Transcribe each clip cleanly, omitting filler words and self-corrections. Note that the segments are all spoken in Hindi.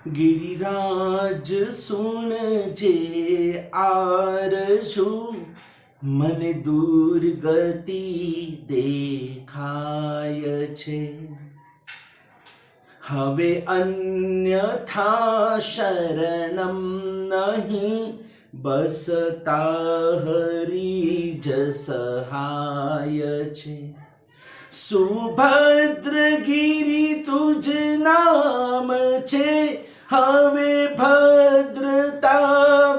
गिरिराज सुन जे आरजू मन दुर्गति देखाय छे। हवे अन्यथा शरणम नहीं बसता हरि जसहाय छे। सुभद्र गिरि तुझ नाम छे हवे भद्रता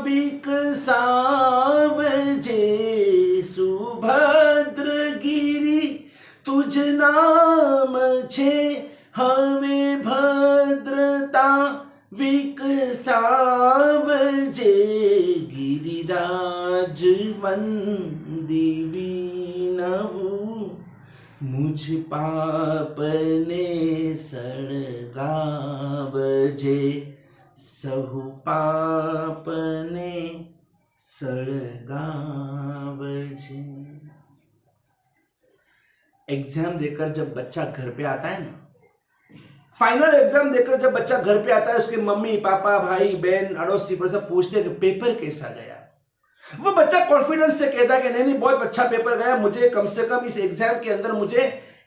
विकसावजे। सुभद्र गिरि तुझ नाम छे हवे भद्रता विकसावजे। गिरिराज वंदी नवु मुझ पापने सळगावजे। सहु पापने सळगावजे। एग्जाम देकर जब बच्चा घर पे आता है ना, फाइनल एग्जाम देकर जब बच्चा घर पे आता है, उसके मम्मी पापा भाई बहन अड़ोसी पर सब पूछते हैं कि पेपर कैसा गया। वो बच्चा कॉन्फिडेंस से कहता है कि नहीं बहुत अच्छा पेपर गया, मुझे कम से कम इस एग्जाम के अंदर मुझे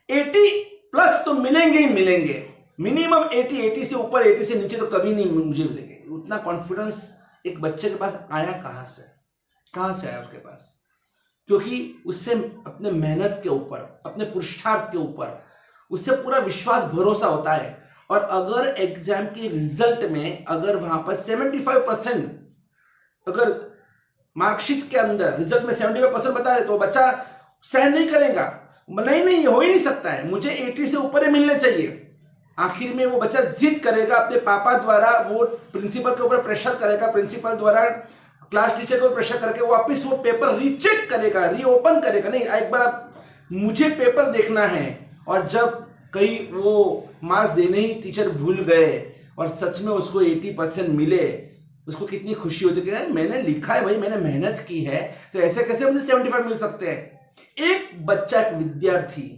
80 प्लस तो मिलेंगे ही मिलेंगे। मिनिमम 80 से ऊपर, 80 से नीचे तो कभी नहीं मुझे मिलेंगे। उतना कॉन्फिडेंस एक बच्चे के पास आया कहां से आया उसके पास? क्योंकि उससे अपने मेहनत के ऊपर, अपने पुरुषार्थ के ऊपर उससे पूरा विश्वास भरोसा होता है। और अगर एग्जाम के रिजल्ट में अगर वहां पर 75% अगर मार्कशीट के अंदर रिजल्ट में 75% बता रहे तो बच्चा सहन नहीं करेगा। नहीं ये हो ही नहीं सकता है, मुझे 80 से ऊपर ही मिलने चाहिए। आखिर में वो बच्चा जिद करेगा, अपने पापा द्वारा वो प्रिंसिपल के ऊपर प्रेशर करेगा, प्रिंसिपल द्वारा क्लास टीचर को प्रेशर करके वापस वो पेपर रीचेक करेगा, रीओपन करेगा। नहीं एक बार मुझे पेपर देखना है। और जब कहीं वो मार्क्स देने ही टीचर भूल गए और सच में उसको 80% मिले, उसको कितनी खुशी होती है कि मैंने लिखा है भाई, मैंने मेहनत की है, तो ऐसे कैसे मुझे 75 मिल सकते हैं। एक बच्चा, एक विद्यार्थी,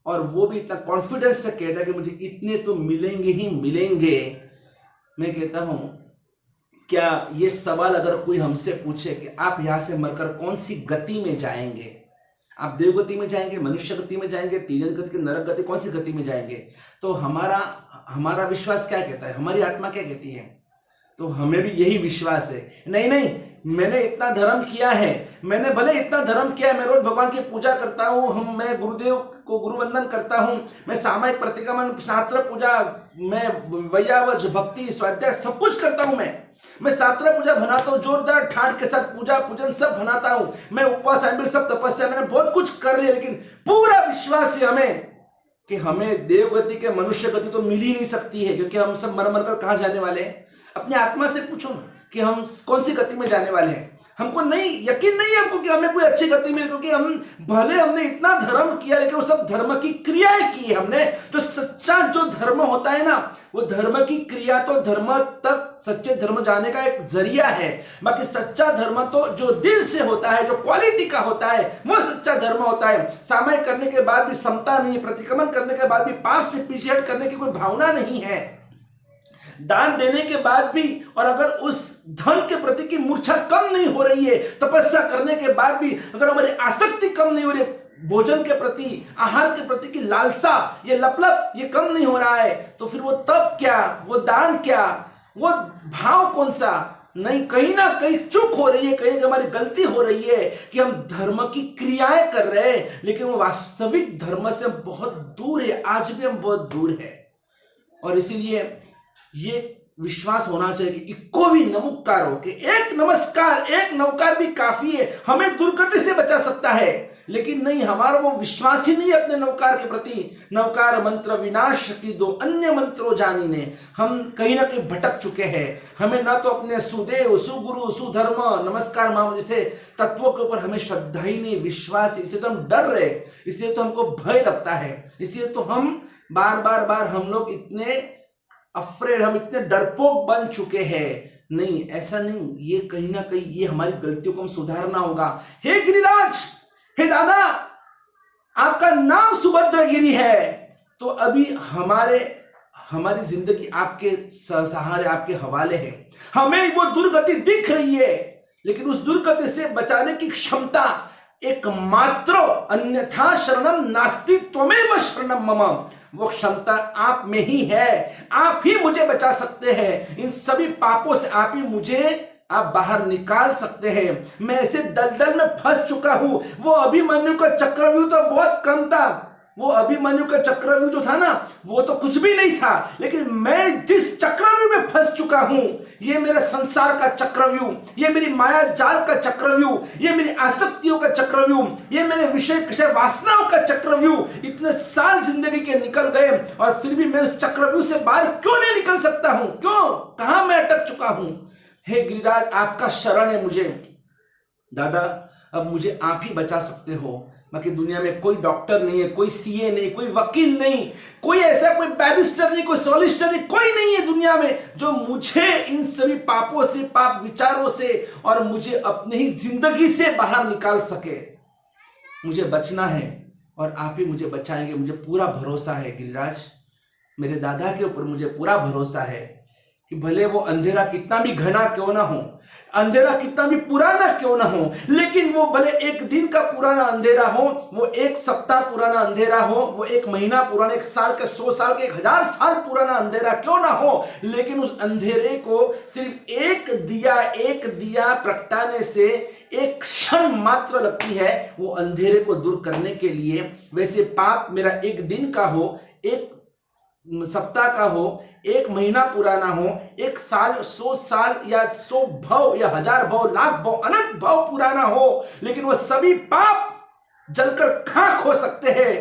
और वो भी इतना कॉन्फिडेंस से कहता है कि मुझे इतने तो मिलेंगे ही मिलेंगे। मैं कहता हूं, क्या ये सवाल अगर कोई हमसे पूछे कि आप यहां से मरकर कौन सी गति में जाएंगे, आप देव गति में जाएंगे, मनुष्य गति में जाएंगे, तीन गति, नरक गति, कौन सी गति में जाएंगे? तो हमारा विश्वास क्या कहता है, हमारी आत्मा क्या कहती है? तो हमें भी यही विश्वास है, नहीं मैंने इतना धर्म किया है, मैंने भले इतना धर्म किया है, मैं रोज भगवान की पूजा करता हूँ, मैं गुरुदेव को गुरुवंदन करता हूँ, मैं सामायिक प्रतिक्रमण, शास्त्र पूजा, मैं वैयावज भक्ति स्वाध्याय सब कुछ करता हूँ। मैं शास्त्र पूजा बनाता हूँ, जोरदार ठाठ के साथ पूजा पूजन सब बनाता हूँ, मैं उपवास आंबिल सब तपस्या, मैंने बहुत कुछ कर लिया, लेकिन पूरा विश्वास है हमें कि हमें देव गति के मनुष्य गति तो मिल ही नहीं सकती है, क्योंकि हम सब मर कर कहां जाने वाले हैं। अपने आत्मा से पूछो ना कि हम कौन सी गति में जाने वाले हैं। हमको नहीं यकीन नहीं है हमको कि हमें कोई अच्छी गति मिले, क्योंकि हमने इतना धर्म किया, लेकिन वो सब धर्म की क्रियाएं की है हमने। तो सच्चा जो धर्म होता है ना, वो धर्म की क्रिया तो धर्म तक, सच्चे धर्म जाने का एक जरिया है। बाकी सच्चा धर्म तो जो दिल से होता है, जो क्वालिटी का होता है, वो सच्चा धर्म होता है। सामायिक करने के बाद भी समता नहीं, प्रतिक्रमण करने के बाद भी पाप से पीछे हट करने की कोई भावना नहीं है, दान देने के बाद भी, और अगर उस धन के प्रति की मूर्छा कम नहीं हो रही है, तपस्या करने के बाद भी अगर हमारी आसक्ति कम नहीं हो रही, भोजन के प्रति, आहार के प्रति की लालसा, ये लपलप ये कम नहीं हो रहा है, तो फिर वो तप क्या, वो दान क्या, वो भाव कौन सा? नहीं, कहीं ना कहीं चूक हो रही है, कहीं हमारी गलती हो रही है कि हम धर्म की क्रियाएं कर रहे हैं, लेकिन वो वास्तविक धर्म से बहुत दूर है। आज भी हम बहुत दूर है। और इसीलिए ये विश्वास होना चाहिए कि इको भी नमुक्कार हो, कि एक नमस्कार, एक नौकार भी काफी है, हमें दुर्गति से बचा सकता है। लेकिन नहीं, हमारा वो विश्वास ही नहीं है अपने नौकार के प्रति। नौकार मंत्र विनाश की दो अन्य मंत्रों जानी ने, हम कहीं ना कहीं भटक चुके हैं। हमें ना तो अपने सुदेव, सुगुरु, सुधर्म, नमस्कार माम जैसे तत्वों के ऊपर हमें श्रद्धा ही नहीं, विश्वास, इसलिए तो हम डर रहे, इसलिए तो हमको भय लगता है, इसलिए तो हम बार हम लोग इतने अफ्रेड, हम इतने डरपोक बन चुके हैं। नहीं, ऐसा नहीं, ये कहीं ना कहीं ये हमारी गलतियों को हम सुधारना होगा। हे गिरिराज, हे दादा, आपका नाम सुभद्रगिरी है, तो अभी हमारी जिंदगी आपके सहारे, आपके हवाले है। हमें वो दुर्गति दिख रही है, लेकिन उस दुर्गति से बचाने की क्षमता एकमात्र अन्यथा शरणम नास्ति त्वमेव शरणम मम, वो क्षमता आप में ही है। आप ही मुझे बचा सकते हैं इन सभी पापों से, आप ही मुझे आप बाहर निकाल सकते हैं। मैं ऐसे दलदल में फंस चुका हूं। वो अभिमन्यु का चक्रव्यूह तो बहुत कम था, वो अभिमन्यु का चक्रव्यूह जो था ना, वो तो कुछ भी नहीं था, लेकिन मैं जिस चक्रव्यूह में फंस चुका हूं, ये मेरे संसार का चक्रव्यूह, ये मेरी माया जाल का चक्रव्यूह, ये मेरी आसक्तियों का चक्रव्यूह, ये मेरे विषय वासनाओं का चक्रव्यूह, इतने साल जिंदगी के निकल गए और फिर भी मैं उस चक्रव्यूह से बाहर क्यों नहीं निकल सकता हूं? क्यों? कहां मैं अटक चुका हूं? हे गिरिराज, आपका शरण है मुझे। दादा, अब मुझे आप ही बचा सकते हो। बाकी दुनिया में कोई डॉक्टर नहीं है, कोई सीए नहीं, कोई वकील नहीं, कोई ऐसा कोई बैरिस्टर नहीं, कोई सॉलिसिटर नहीं, कोई नहीं है दुनिया में जो मुझे इन सभी पापों से, पाप विचारों से और मुझे अपनी ही जिंदगी से बाहर निकाल सके। मुझे बचना है और आप ही मुझे बचाएंगे, मुझे पूरा भरोसा है गिरिराज। मेरे दादा के ऊपर मुझे पूरा भरोसा है कि भले वो अंधेरा कितना भी घना क्यों ना हो, अंधेरा कितना भी पुराना क्यों ना हो, लेकिन वो भले एक दिन का पुराना अंधेरा हो, वो एक सप्ताह पुराना अंधेरा हो, वो एक महीना पुराना, एक साल का, 100 साल का, 1000 साल पुराना अंधेरा क्यों ना हो, लेकिन उस अंधेरे को सिर्फ एक दिया प्रगटाने से एक क्षण मात्र लगती है वो अंधेरे को दूर करने के लिए। वैसे पाप मेरा एक दिन का हो, एक सप्ताह का हो, एक महीना पुराना हो, एक साल, 100 साल या 100 भव या 1000 भव, लाख भव, अनंत भव पुराना हो, लेकिन वो सभी पाप जलकर खाक हो सकते हैं।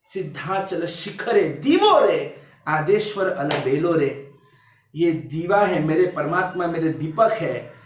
सिद्धाचल शिखरे दीवो रे, आदेश्वर अलबेलो रे। ये दीवा है, मेरे परमात्मा मेरे दीपक है,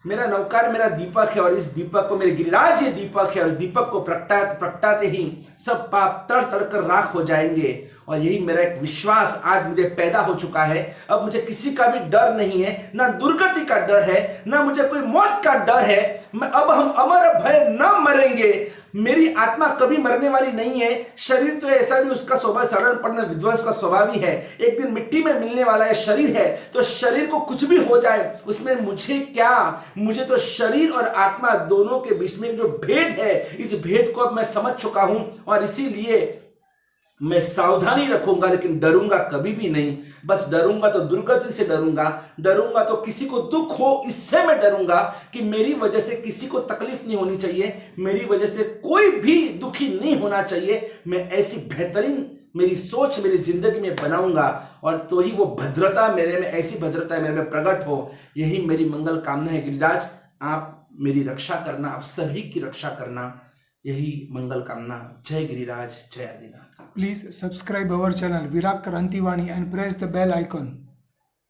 मेरा नौकार मेरा दीपक है, और इस दीपक को, मेरे गिरिराज ये दीपक है, और इस दीपक को प्रगटाते ही सब पाप तड़ तड़ कर राख हो जाएंगे। और यही मेरा एक विश्वास आज मुझे पैदा हो चुका है। अब मुझे किसी का भी डर नहीं है, ना दुर्गति का डर है, ना मुझे कोई मौत का डर है। अब हम अमर भय न मरेंगे। मेरी आत्मा कभी मरने वाली नहीं है। शरीर तो ऐसा भी, उसका स्वभाव साधारण पड़ना विध्वंस का स्वभाव ही है, एक दिन मिट्टी में मिलने वाला है शरीर है, तो शरीर को कुछ भी हो जाए उसमें मुझे क्या, मुझे तो शरीर और आत्मा दोनों के बीच में जो भेद है, इस भेद को अब मैं समझ चुका हूं, और इसीलिए मैं सावधानी रखूंगा, लेकिन डरूंगा कभी भी नहीं। बस डरूंगा तो दुर्गति से डरूंगा, डरूंगा तो किसी को दुख हो इससे मैं डरूंगा कि मेरी वजह से किसी को तकलीफ नहीं होनी चाहिए, मेरी वजह से कोई भी दुखी नहीं होना चाहिए। मैं ऐसी बेहतरीन मेरी सोच मेरी जिंदगी में बनाऊंगा, और तो ही वो भद्रता मेरे में, ऐसी भद्रता मेरे में प्रकट हो। यही मेरी मंगल कामना है गिरिराज। आप मेरी रक्षा करना, आप सभी की रक्षा करना, यही मंगल कामना। जय गिरिराज, जय Adinath. Please subscribe our channel Virak Krantiwani and press the bell icon.